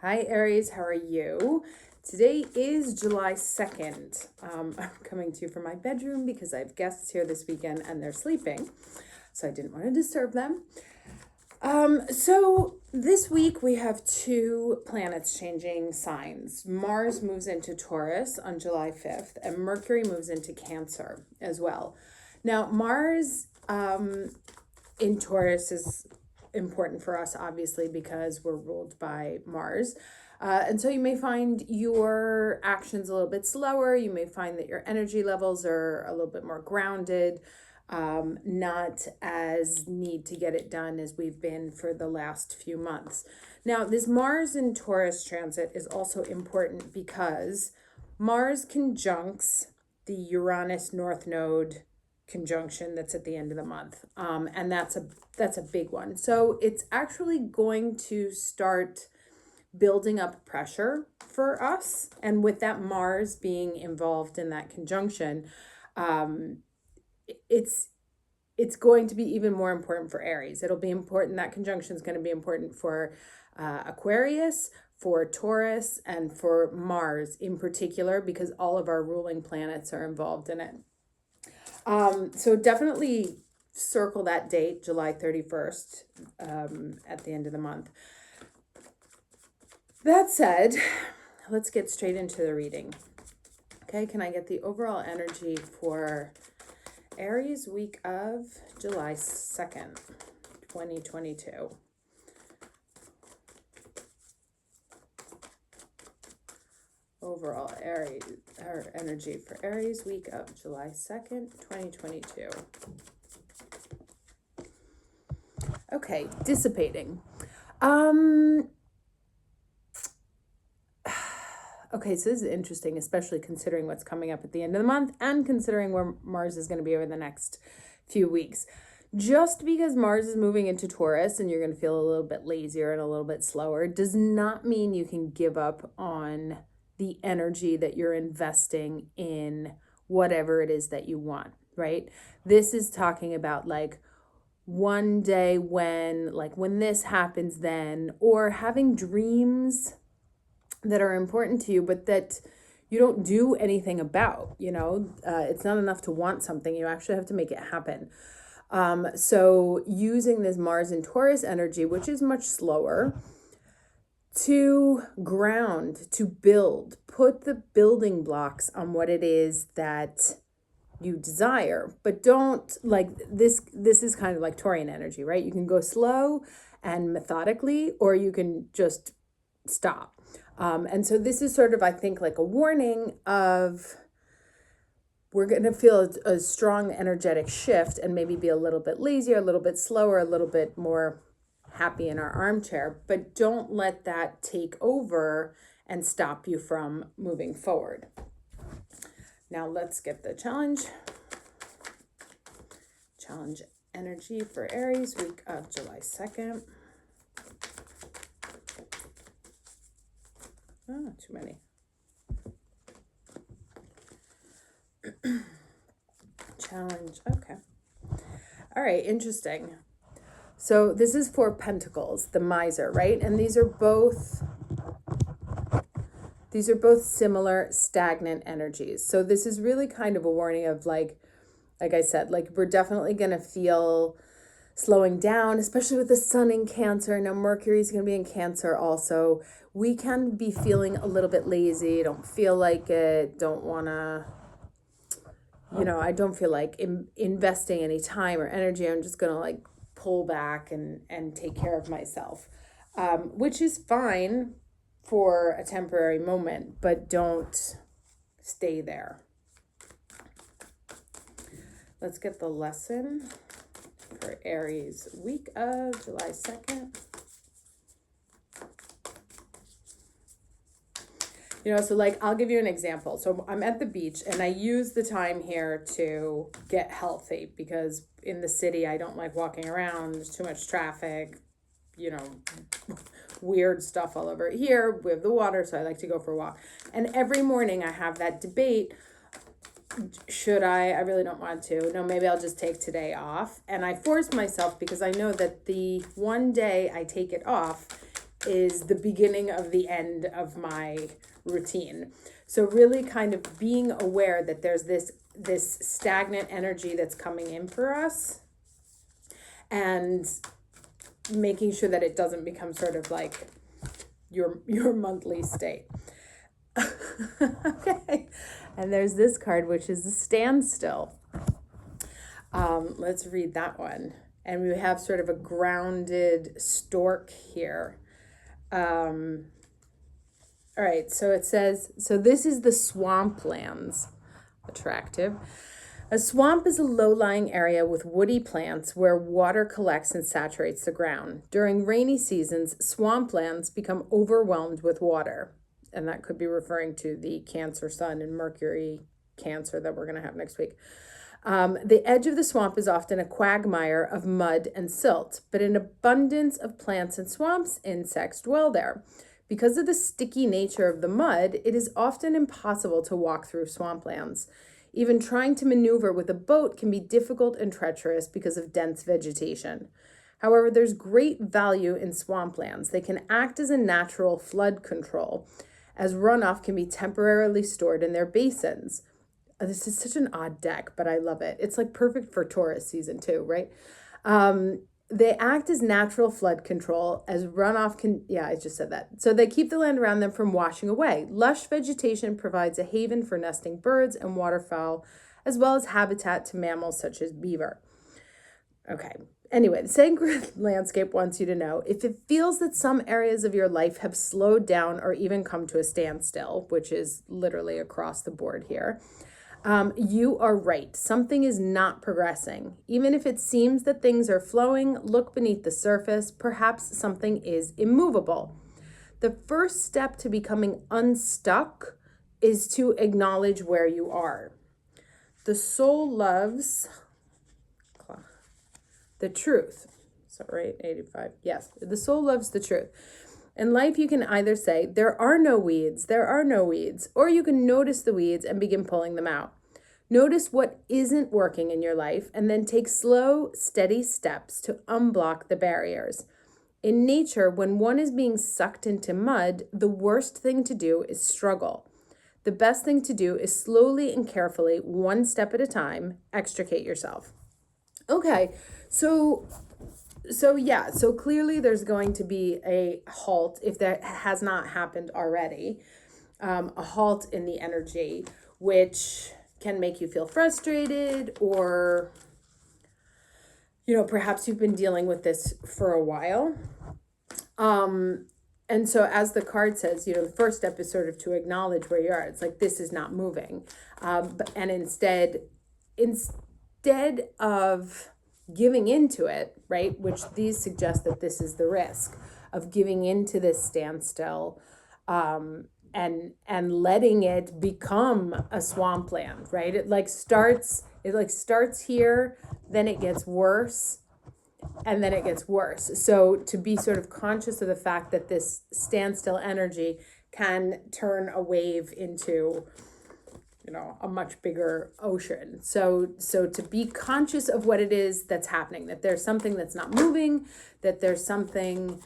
Hi Aries, how are you? Today is July 2nd. I'm coming to you from my bedroom because I have guests here this weekend and they're sleeping, so I didn't want to disturb them. So this week we have two planets changing signs. Mars moves into Taurus on July 5th and Mercury moves into Cancer as well. Now Mars in Taurus is important for us, obviously, because we're ruled by Mars. And so you may find your actions a little bit slower. You may find that your energy levels are a little bit more grounded, not as need to get it done as we've been for the last few months. Now, this Mars in Taurus transit is also important because Mars conjuncts the Uranus North Node conjunction that's at the end of the month, and that's a big one. So it's actually going to start building up pressure for us, and with that Mars being involved in that conjunction, it's going to be even more important for Aries. It'll be important. That conjunction is going to be important for Aquarius, for Taurus, and for Mars in particular, because all of our ruling planets are involved in it. So definitely circle that date, July 31st, at the end of the month. That said, let's get straight into the reading. Okay, can I get the overall energy for Aries week of July 2nd, 2022? Overall Aries, or energy for Aries week of July 2nd, 2022. Okay, dissipating. Okay, so this is interesting, especially considering what's coming up at the end of the month and considering where Mars is going to be over the next few weeks. Just because Mars is moving into Taurus and you're going to feel a little bit lazier and a little bit slower does not mean you can give up on the energy that you're investing in whatever it is that you want, right? This is talking about like one day when this happens then, or having dreams that are important to you, but that you don't do anything about, it's not enough to want something. You actually have to make it happen. So using this Mars and Taurus energy, which is much slower, to ground, to build, put the building blocks on what it is that you desire, but don't this is kind of like Taurian energy, right? You can go slow and methodically, or you can just stop. And so this is sort of, I think, like a warning of we're going to feel a strong energetic shift and maybe be a little bit lazier, a little bit slower, a little bit more happy in our armchair, but don't let that take over and stop you from moving forward. Now let's get the challenge energy for Aries week of July 2nd. Oh, too many. Challenge. Okay. All right. Interesting. So this is for Pentacles, the Miser, right? And these are both similar stagnant energies. So this is really kind of a warning of like I said, like we're definitely going to feel slowing down, especially with the sun in Cancer. Now Mercury's going to be in Cancer also. We can be feeling a little bit lazy, don't feel like it, don't want to, I don't feel like investing any time or energy. I'm just going to like pull back and take care of myself, which is fine for a temporary moment, but don't stay there. Let's get the lesson for Aries week of July 2nd. So like I'll give you an example. So I'm at the beach and I use the time here to get healthy because in the city I don't like walking around. There's too much traffic, weird stuff all over. Here we have the water, so I like to go for a walk. And every morning I have that debate. Should I really don't want to. No, maybe I'll just take today off. And I force myself because I know that the one day I take it off, is the beginning of the end of my routine. So really kind of being aware that there's this stagnant energy that's coming in for us, and making sure that it doesn't become sort of like your monthly state. Okay. And there's this card, which is the standstill. Let's read that one. And we have sort of a grounded stork here. All right, so it says, so this is the swamplands. Attractive. A swamp is a low-lying area with woody plants where water collects and saturates the ground. During rainy seasons, swamplands become overwhelmed with water. And that could be referring to the Cancer Sun and Mercury Cancer that we're going to have next week. The edge of the swamp is often a quagmire of mud and silt, but an abundance of plants and swamps, insects dwell there. Because of the sticky nature of the mud, it is often impossible to walk through swamplands. Even trying to maneuver with a boat can be difficult and treacherous because of dense vegetation. However, there's great value in swamplands. They can act as a natural flood control, as runoff can be temporarily stored in their basins. This is such an odd deck, but I love it. It's like perfect for Taurus season too, right? They act as natural flood control as runoff can, yeah, I just said that. So they keep the land around them from washing away. Lush vegetation provides a haven for nesting birds and waterfowl, as well as habitat to mammals such as beaver. Okay. Anyway, the sacred landscape wants you to know, if it feels that some areas of your life have slowed down or even come to a standstill, which is literally across the board here, you are right. Something is not progressing. Even if it seems that things are flowing, look beneath the surface. Perhaps something is immovable. The first step to becoming unstuck is to acknowledge where you are. The soul loves the truth. Is that right? 85. Yes. The soul loves the truth. In life, you can either say, there are no weeds, or you can notice the weeds and begin pulling them out. Notice what isn't working in your life and then take slow, steady steps to unblock the barriers. In nature, when one is being sucked into mud, the worst thing to do is struggle. The best thing to do is slowly and carefully, one step at a time, extricate yourself. Okay, so clearly there's going to be a halt, if that has not happened already, a halt in the energy, which can make you feel frustrated, or, perhaps you've been dealing with this for a while. And so as the card says, the first step is sort of to acknowledge where you are. It's like, this is not moving. And instead of giving into it, right, which these suggest that this is the risk of giving into this standstill, and letting it become a swampland, right? It starts here, then it gets worse, and then it gets worse. So to be sort of conscious of the fact that this standstill energy can turn a wave into a much bigger ocean. So to be conscious of what it is that's happening, that there's something that's not moving, that there's something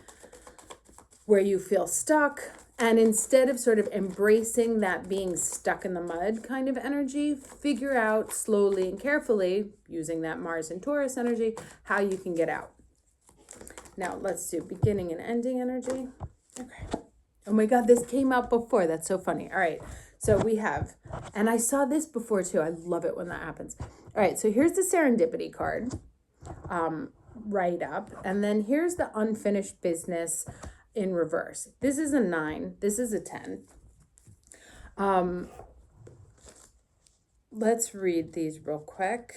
where you feel stuck, and instead of sort of embracing that being stuck in the mud kind of energy, figure out slowly and carefully, using that Mars and Taurus energy, how you can get out. Now let's do beginning and ending energy. Okay. Oh my God, this came out before. That's so funny. All right. So we have, and I saw this before too. I love it when that happens. All right, so here's the Serendipity card, right up. And then here's the unfinished business in reverse. This is a 9. This is a 10. Let's read these real quick.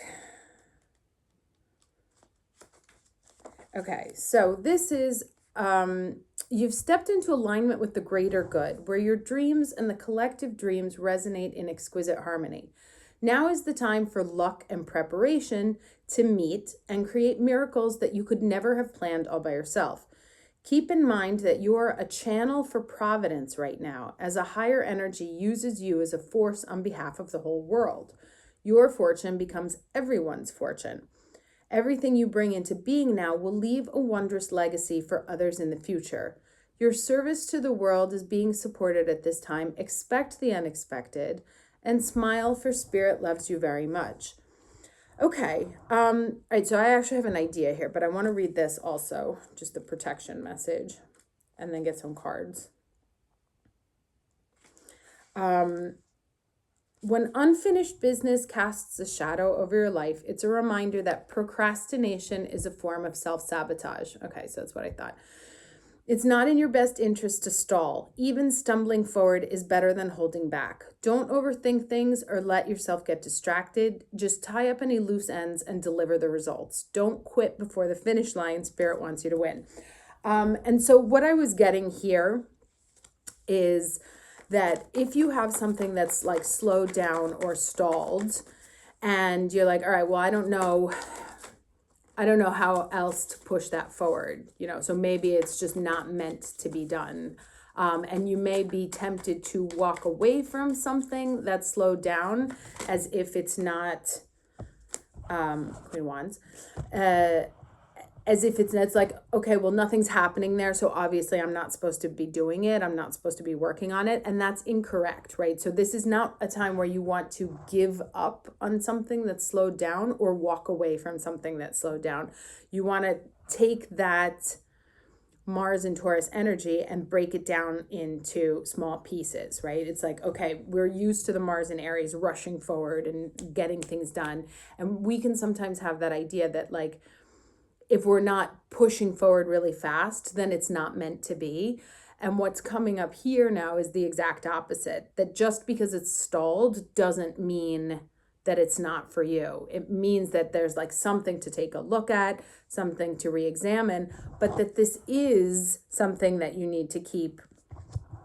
Okay, so this is, you've stepped into alignment with the greater good, where your dreams and the collective dreams resonate in exquisite harmony. Now is the time for luck and preparation to meet and create miracles that you could never have planned all by yourself. Keep in mind that you are a channel for providence right now, as a higher energy uses you as a force on behalf of the whole world. Your fortune becomes everyone's fortune. Everything you bring into being now will leave a wondrous legacy for others in the future. Your service to the world is being supported at this time. Expect the unexpected and smile, for Spirit loves you very much. Okay. All right. So I actually have an idea here, but I want to read this also, just the protection message, and then get some cards. When unfinished business casts a shadow over your life, it's a reminder that procrastination is a form of self-sabotage. Okay, so that's what I thought. It's not in your best interest to stall. Even stumbling forward is better than holding back. Don't overthink things or let yourself get distracted. Just tie up any loose ends and deliver the results. Don't quit before the finish line. Spirit wants you to win. And so what I was getting here is that if you have something that's like slowed down or stalled, and you're like, all right, well, I don't know how else to push that forward, so maybe it's just not meant to be done. And you may be tempted to walk away from something that's slowed down as if it's not, Queen of Wands, as if it's like, okay, well, nothing's happening there, so obviously I'm not supposed to be doing it. I'm not supposed to be working on it. And that's incorrect, right? So this is not a time where you want to give up on something that's slowed down or walk away from something that's slowed down. You want to take that Mars and Taurus energy and break it down into small pieces, right? It's like, okay, we're used to the Mars and Aries rushing forward and getting things done. And we can sometimes have that idea that like, if we're not pushing forward really fast, then it's not meant to be. And what's coming up here now is the exact opposite, that just because it's stalled doesn't mean that it's not for you. It means that there's like something to take a look at, something to re-examine, but that this is something that you need to keep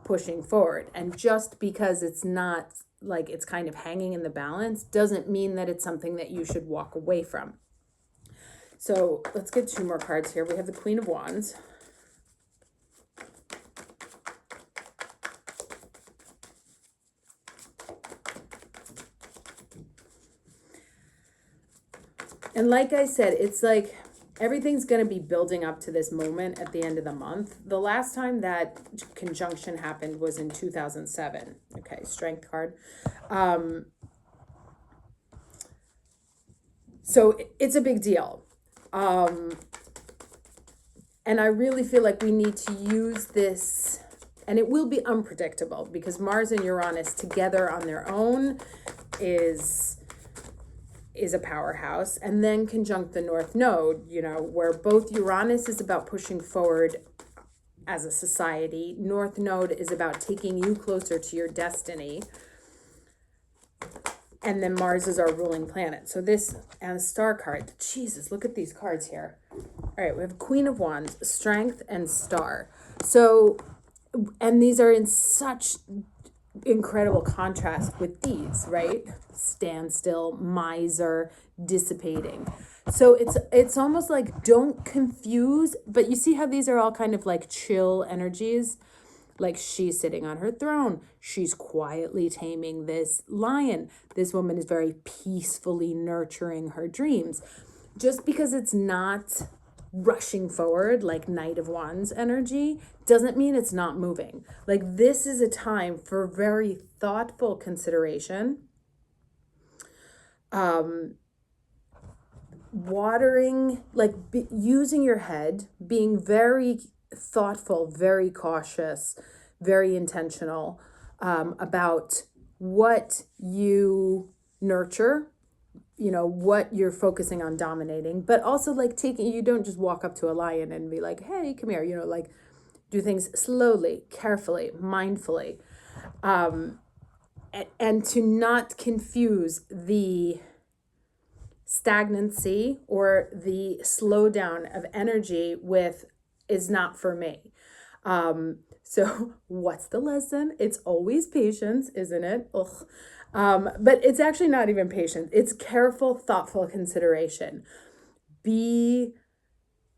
pushing forward. And just because it's not like it's kind of hanging in the balance doesn't mean that it's something that you should walk away from. So let's get 2 more cards here. We have the Queen of Wands. And like I said, it's like everything's going to be building up to this moment at the end of the month. The last time that conjunction happened was in 2007. Okay, Strength card. So it's a big deal. And I really feel like we need to use this, and it will be unpredictable because Mars and Uranus together on their own is a powerhouse, and then conjunct the North Node, where both Uranus is about pushing forward as a society. North Node is about taking you closer to your destiny. And then Mars is our ruling planet. So this, and a star card. Jesus, look at these cards here. All right, we have Queen of Wands, Strength, and Star. So, and these are in such incredible contrast with these, right? Standstill, miser, dissipating. So it's almost like don't confuse, but you see how these are all kind of like chill energies? Like she's sitting on her throne. She's quietly taming this lion. This woman is very peacefully nurturing her dreams. Just because it's not rushing forward like Knight of Wands energy doesn't mean it's not moving. Like this is a time for very thoughtful consideration. Watering, like using your head, being very thoughtful, very cautious, very intentional about what you nurture, what you're focusing on dominating, but also like you don't just walk up to a lion and be like, hey, come here, like do things slowly, carefully, mindfully, and to not confuse the stagnancy or the slowdown of energy with is not for me. So what's the lesson? It's always patience, isn't it? Ugh. But it's actually not even patience. It's careful, thoughtful consideration. Be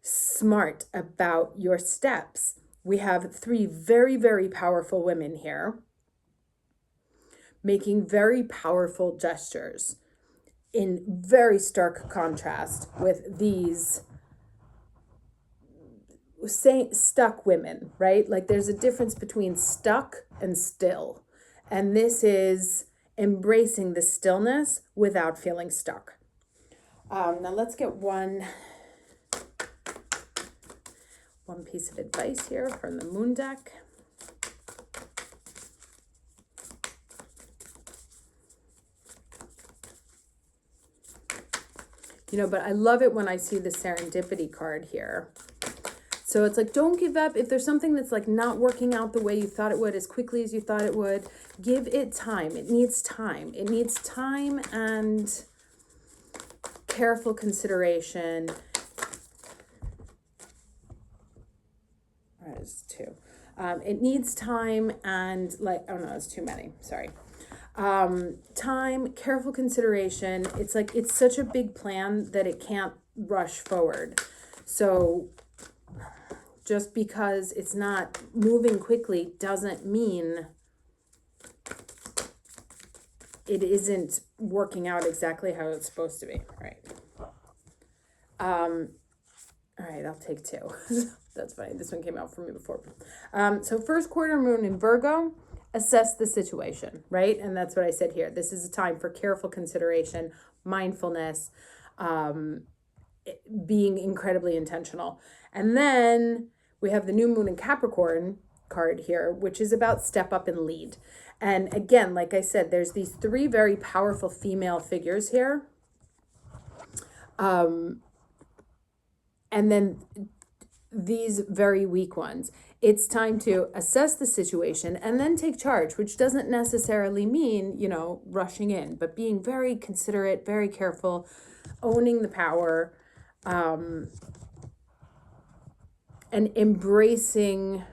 smart about your steps. We have 3 very, very powerful women here making very powerful gestures in very stark contrast with these say stuck women, right? Like there's a difference between stuck and still. And this is embracing the stillness without feeling stuck. Now let's get one piece of advice here from the moon deck. But I love it when I see the Serendipity card here. So it's like, don't give up. If there's something that's like not working out the way you thought it would, as quickly as you thought it would, give it time. It needs time. It needs time and careful consideration. There's two. It needs time and that's too many. Sorry. Time, careful consideration. It's like, it's such a big plan that it can't rush forward. So just because it's not moving quickly doesn't mean it isn't working out exactly how it's supposed to be. Right. All right, I'll take two. That's funny. This one came out for me before. So first quarter moon in Virgo, assess the situation, right? And that's what I said here. This is a time for careful consideration, mindfulness, being incredibly intentional. And then we have the new moon in Capricorn card here, which is about step up and lead. And again, like I said, there's these three very powerful female figures here. And then these very weak ones. It's time to assess the situation and then take charge, which doesn't necessarily mean, rushing in, but being very considerate, very careful, owning the power, and embracing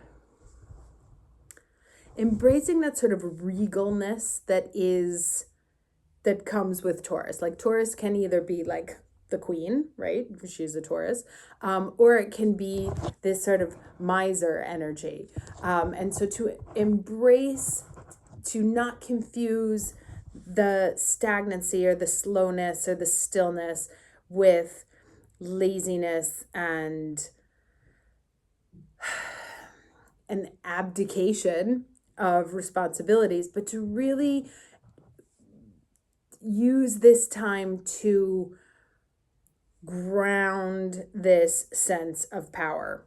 that sort of regalness that comes with Taurus. Like Taurus can either be like the queen, right? Because she's a Taurus, or it can be this sort of miser energy. And so to embrace, to not confuse the stagnancy or the slowness or the stillness with laziness and an abdication of responsibilities, but to really use this time to ground this sense of power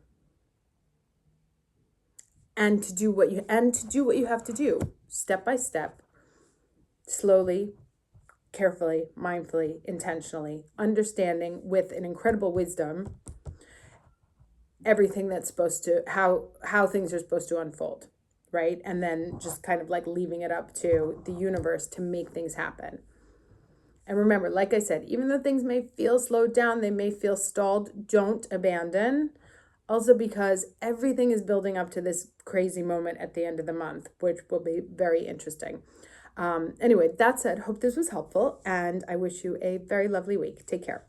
and to do what you have to do step by step, slowly, carefully, mindfully, intentionally, understanding with an incredible wisdom everything that's supposed to how things are supposed to unfold, right? And then just kind of like leaving it up to the universe to make things happen. And remember, like I said, even though things may feel slowed down, they may feel stalled, don't abandon. Also because everything is building up to this crazy moment at the end of the month, which will be very interesting. Anyway, that said, hope this was helpful, and I wish you a very lovely week. Take care.